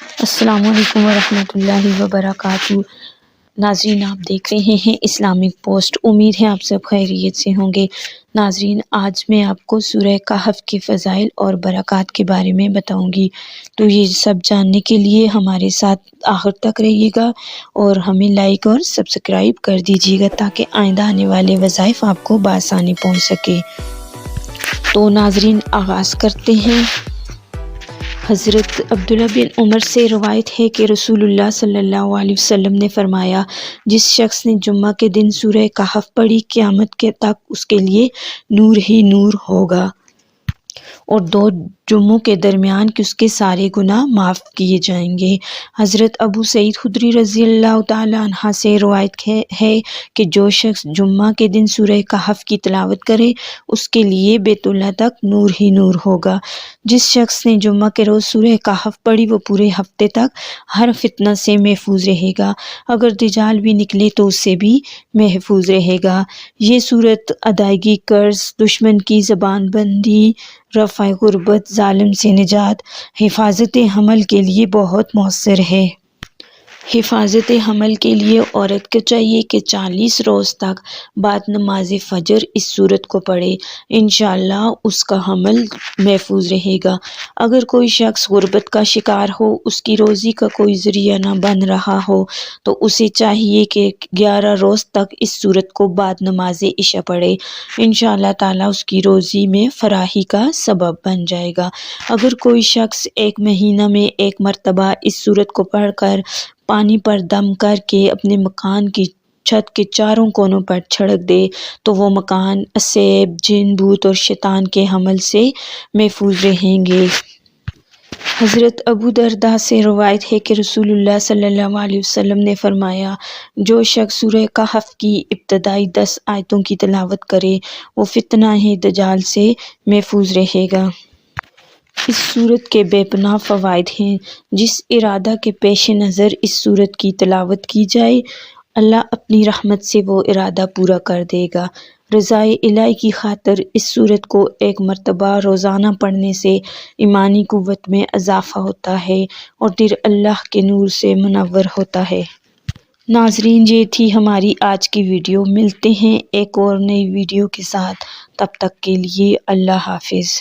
السلام علیکم ورحمۃ اللہ وبرکاتہ۔ ناظرین، آپ دیکھ رہے ہیں اسلامک پوسٹ۔ امید ہے آپ سب خیریت سے ہوں گے۔ ناظرین، آج میں آپ کو سورہ کہف کے فضائل اور برکات کے بارے میں بتاؤں گی، تو یہ سب جاننے کے لیے ہمارے ساتھ آخر تک رہیے گا اور ہمیں لائک اور سبسکرائب کر دیجیے گا تاکہ آئندہ آنے والے وظائف آپ کو بآسانی پہنچ سکے۔ تو ناظرین، آغاز کرتے ہیں۔ حضرت عبداللہ بن عمر سے روایت ہے کہ رسول اللہ صلی اللہ علیہ وسلم نے فرمایا، جس شخص نے جمعہ کے دن سورہ کہف پڑھی، قیامت کے تک اس کے لیے نور ہی نور ہوگا اور 2 جمعوں کے درمیان اس کے سارے گناہ معاف کیے جائیں گے۔ حضرت ابو سعید خدری رضی اللہ تعالی عنہ سے روایت ہے کہ جو شخص جمعہ کے دن سورہ کہف کی تلاوت کرے، اس کے لیے بیت اللہ تک نور ہی نور ہوگا۔ جس شخص نے جمعہ کے روز سورہ کہف پڑھی، وہ پورے ہفتے تک ہر فتنہ سے محفوظ رہے گا، اگر دجال بھی نکلے تو اس سے بھی محفوظ رہے گا۔ یہ سورت ادائیگی قرض، دشمن کی زبان بندی، رفع غربت، ظالم سے نجات، حفاظت حمل کے لیے بہت مؤثر ہے۔ حفاظت حمل کے لیے عورت کو چاہیے کہ 40 روز تک بعد نماز فجر اس سورت کو پڑھے، انشاءاللہ اس کا حمل محفوظ رہے گا۔ اگر کوئی شخص غربت کا شکار ہو، اس کی روزی کا کوئی ذریعہ نہ بن رہا ہو، تو اسے چاہیے کہ 11 روز تک اس سورت کو بعد نماز عشاء پڑھے، انشاءاللہ تعالی اس کی روزی میں فراخی کا سبب بن جائے گا۔ اگر کوئی شخص ایک مہینہ میں 1 مرتبہ اس سورت کو پڑھ کر پانی پر دم کر کے اپنے مکان کی چھت کے چاروں کونوں پر چھڑک دے تو وہ مکان اسیب، جن، بھوت اور شیطان کے حمل سے محفوظ رہیں گے۔ حضرت ابو درداء سے روایت ہے کہ رسول اللہ صلی اللہ علیہ وسلم نے فرمایا، جو شخص سورہ کہف کی ابتدائی 10 آیتوں کی تلاوت کرے، وہ فتنہ دجال سے محفوظ رہے گا۔ اس سورت کے بے پناہ فوائد ہیں۔ جس ارادہ کے پیش نظر اس سورت کی تلاوت کی جائے، اللہ اپنی رحمت سے وہ ارادہ پورا کر دے گا۔ رضائے الہی کی خاطر اس سورت کو 1 مرتبہ روزانہ پڑھنے سے ایمانی قوت میں اضافہ ہوتا ہے اور دل اللہ کے نور سے منور ہوتا ہے۔ ناظرین، یہ تھی ہماری آج کی ویڈیو۔ ملتے ہیں ایک اور نئی ویڈیو کے ساتھ، تب تک کے لیے اللہ حافظ۔